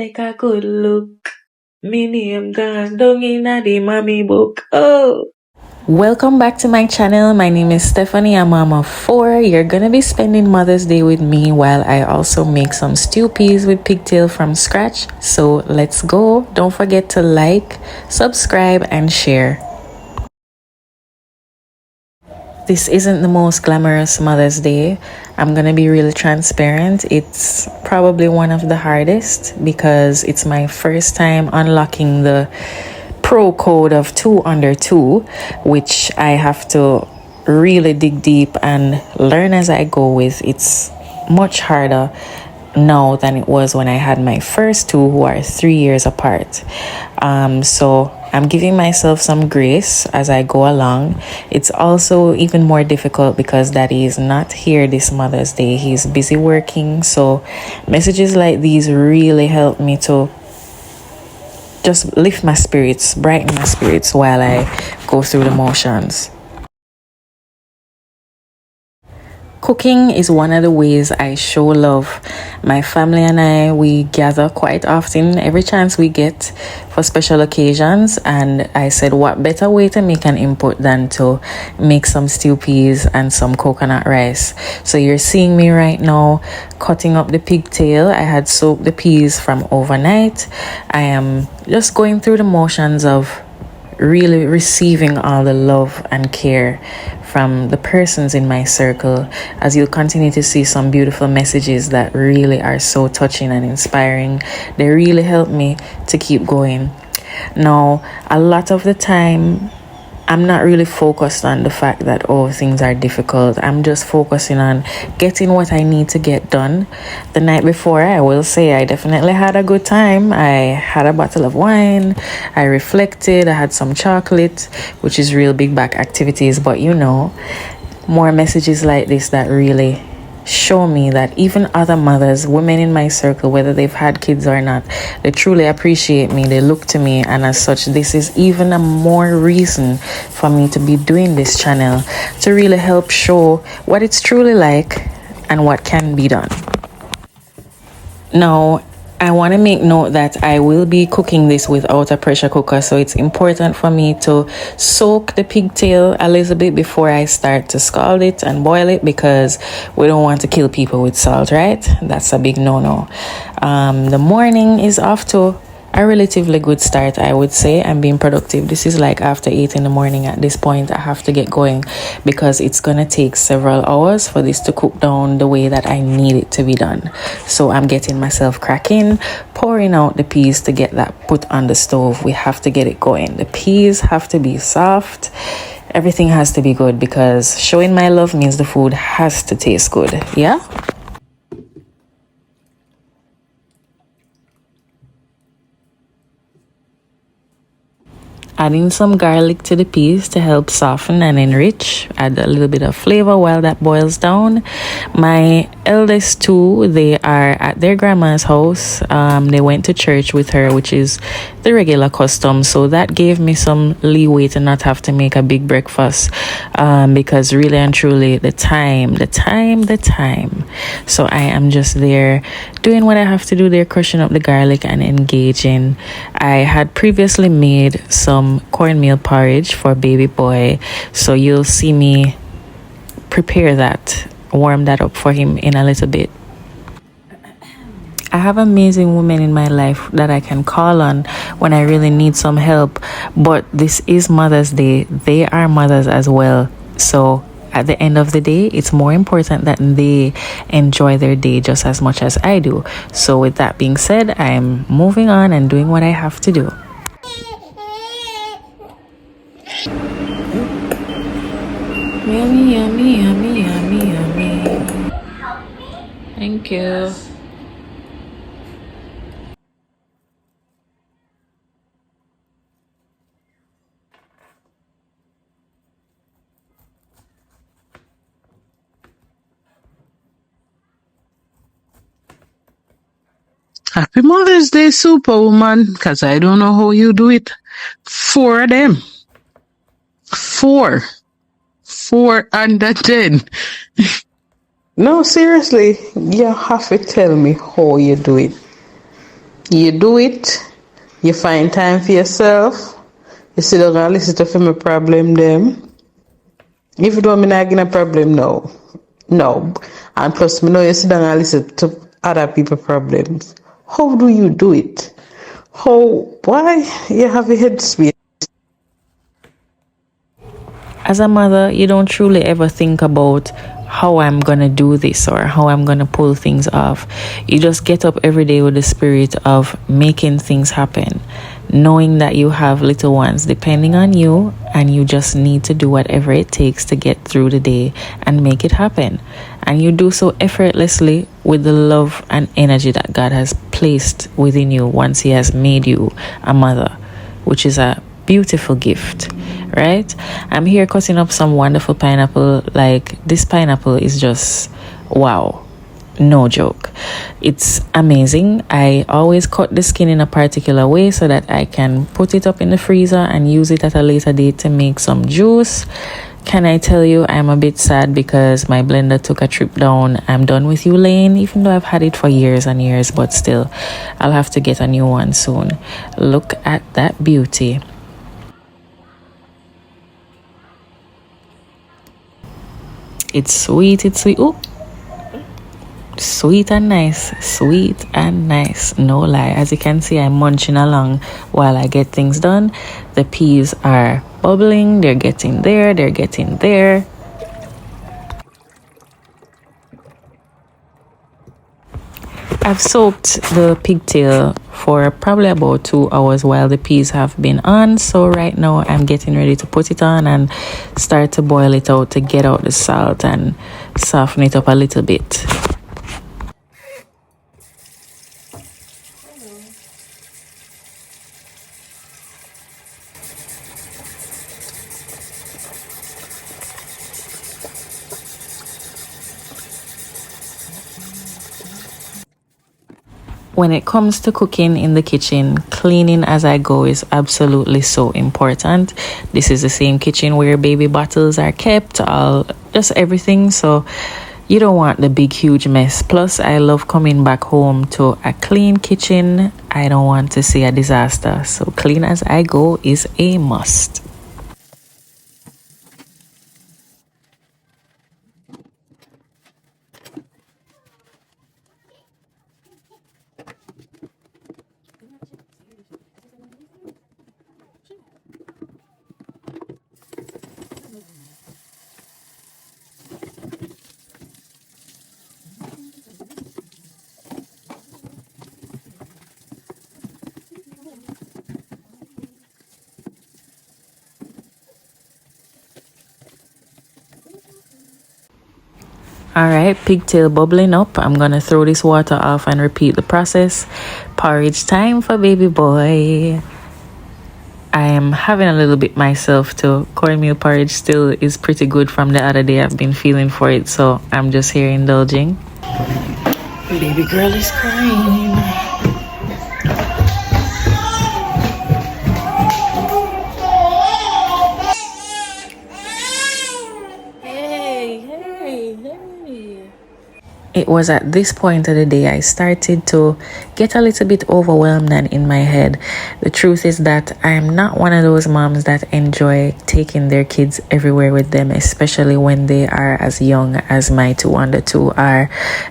take a good look. Me name gone down inna the mommy book. Oh. Welcome back to my channel. My name is Stephanie. I'm mama of 4. You're gonna be spending Mother's Day with me while I also make some stew peas with pigtail from scratch. So let's go. Don't forget to like, subscribe, and share. This isn't the most glamorous Mother's Day. I'm gonna be really transparent. It's probably one of the hardest because it's my first time unlocking the pro code of 2 under 2, which I have to really dig deep and learn as I go with. It's much harder now than it was when I had my first 2, who are 3 years apart. So I'm giving myself some grace as I go along. It's also even more difficult because Daddy is not here this Mother's Day. He's busy working. So messages like these really help me to just lift my spirits, brighten my spirits while I go through the motions. Cooking is one of the ways I show love. My family and I, we gather quite often, every chance we get for special occasions. And I said, what better way to make an input than to make some stew peas and some coconut rice. So you're seeing me right now cutting up the pigtail. I had soaked the peas from overnight. I am just going through the motions of really receiving all the love and care from the persons in my circle, as you'll continue to see some beautiful messages that really are so touching and inspiring. They really help me to keep going. Now, a lot of the time, I'm not really focused on the fact that, oh, things are difficult. I'm just focusing on getting what I need to get done. The night before, I will say I definitely had a good time. I had a bottle of wine. I reflected. I had some chocolate, which is real big back activities. But more messages like this that really show me that even other mothers, women in my circle, whether they've had kids or not, they truly appreciate me. They look to me, and as such, this is even a more reason for me to be doing this channel, to really help show what it's truly like and what can be done. Now, I want to make note that I will be cooking this without a pressure cooker, so it's important for me to soak the pigtail a little bit before I start to scald it and boil it, because we don't want to kill people with salt, right? That's a big no-no. The morning is off to a relatively good start, I would say. I'm being productive. This is like after 8 in the morning at this point. I have to get going because it's gonna take several hours for this to cook down the way that I need it to be done. So I'm getting myself cracking, pouring out the peas to get that put on the stove. We have to get it going. The peas have to be soft. Everything has to be good, because showing my love means the food has to taste good. Yeah? Adding some garlic to the peas to help soften and enrich, add a little bit of flavor while that boils down. My eldest 2, they are at their grandma's house. They went to church with her, which is the regular custom, so that gave me some leeway to not have to make a big breakfast, because really and truly the time. So I am just there doing what I have to do there, crushing up the garlic and engaging. I had previously made some cornmeal porridge for baby boy, so you'll see me prepare that, warm that up for him in a little bit. I have amazing women in my life that I can call on when I really need some help, but this is Mother's Day. They are mothers as well, so at the end of the day, it's more important that they enjoy their day just as much as I do. So with that being said, I'm moving on and doing what I have to do. Yummy, yummy, yummy, yummy, yummy. Thank you. Happy Mother's Day, Superwoman, because I don't know how you do it. 4 of them. 4. 4 under 10. No, seriously, you have to tell me how you do it. You do it. You find time for yourself. You sit down and listen to my problem them. If you don't mean I get a problem, no. No. And plus me know you sit down and listen to other people's problems. How do you do it? Why you have a headspace? As a mother, you don't truly ever think about how I'm gonna do this or how I'm gonna pull things off. You just get up every day with the spirit of making things happen, knowing that you have little ones depending on you, and you just need to do whatever it takes to get through the day and make it happen. And you do so effortlessly with the love and energy that God has placed within you once He has made you a mother, which is a beautiful gift, right? I'm here cutting up some wonderful pineapple. Like, this pineapple is just wow, no joke. It's amazing. I always cut the skin in a particular way so that I can put it up in the freezer and use it at a later date to make some juice. Can I tell you, I'm a bit sad because my blender took a trip down. I'm done with you lane, even though I've had it for years and years, but still, I'll have to get a new one soon. Look at that beauty. It's sweet, Ooh, sweet and nice, no lie. As you can see, I'm munching along while I get things done. The peas are bubbling, they're getting there. I've soaked the pigtail for probably about 2 hours while the peas have been on. So right now I'm getting ready to put it on and start to boil it out to get out the salt and soften it up a little bit. When it comes to cooking in the kitchen, cleaning as I go is absolutely so important. This is the same kitchen where baby bottles are kept, just everything. So you don't want the big, huge mess. Plus, I love coming back home to a clean kitchen. I don't want to see a disaster. So clean as I go is a must. All right, pigtail bubbling up. I'm gonna throw this water off and repeat the process. Porridge time for baby boy. I am having a little bit myself too. Cornmeal porridge still is pretty good from the other day. I've been feeling for it, so I'm just here indulging. Baby girl is crying. It was at this point of the day I started to get a little bit overwhelmed and in my head. The truth is that I am not one of those moms that enjoy taking their kids everywhere with them, especially when they are as young as my 2 under 2 are.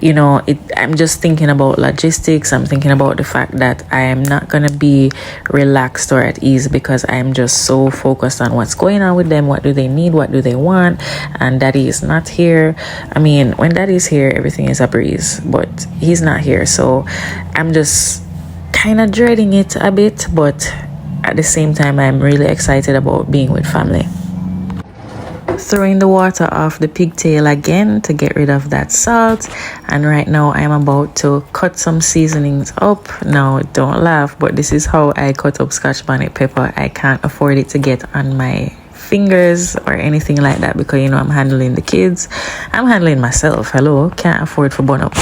I'm just thinking about logistics. I'm thinking about the fact that I am not going to be relaxed or at ease because I am just so focused on what's going on with them. What do they need? What do they want? And daddy is not here. I mean, when daddy's here, everything is a breeze, but he's not here, so I'm just kind of dreading it a bit, but at the same time I'm really excited about being with family. Throwing the water off the pigtail again to get rid of that salt, and right now I'm about to cut some seasonings up. Now don't laugh, but this is how I cut up Scotch bonnet pepper. I can't afford it to get on my fingers or anything like that because I'm handling the kids, I'm handling myself. Hello, can't afford for burn up.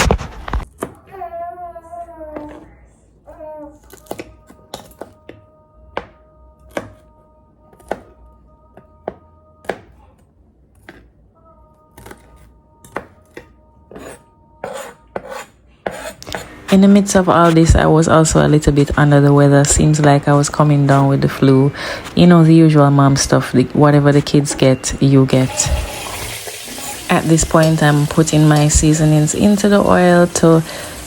In the midst of all this, I was also a little bit under the weather. Seems like I was coming down with the flu. You know, the usual mom stuff. Whatever the kids get, you get. At this point, I'm putting my seasonings into the oil to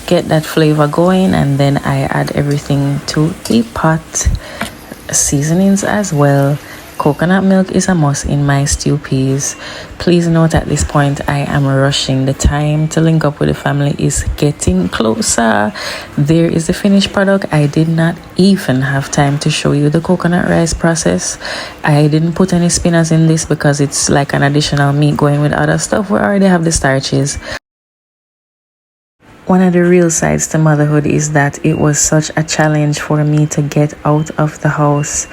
get that flavor going, and then I add everything to the pot. Seasonings as well. Coconut milk is a must in my stew peas. Please note at this point I am rushing. The time to link up with the family is getting closer. There is the finished product. I did not even have time to show you the coconut rice process. I didn't put any spinners in this because it's like an additional meat going with other stuff. We already have the starches. One of the real sides to motherhood is that it was such a challenge for me to get out of the house.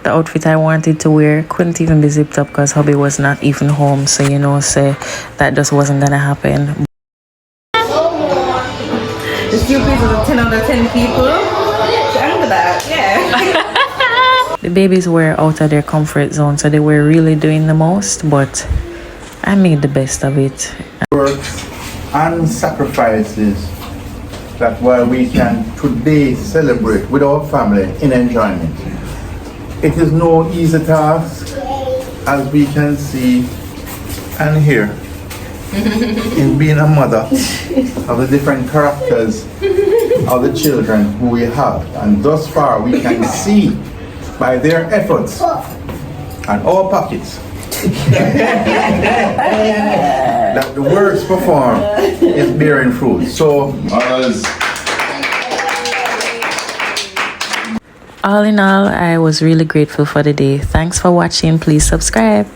The outfit I wanted to wear couldn't even be zipped up because hubby was not even home. So, you know, say that just wasn't gonna happen. The stew peas was a 10 out of 10 people. Remember that, yeah. The babies were out of their comfort zone, so they were really doing the most, but I made the best of it. Works and sacrifices that while we can today celebrate with our family in enjoyment. It is no easy task, as we can see and hear, in being a mother of the different characters of the children who we have. And thus far we can see by their efforts and our pockets that the works performed is bearing fruit. So, mothers. All in all, I was really grateful for the day. Thanks for watching. Please subscribe.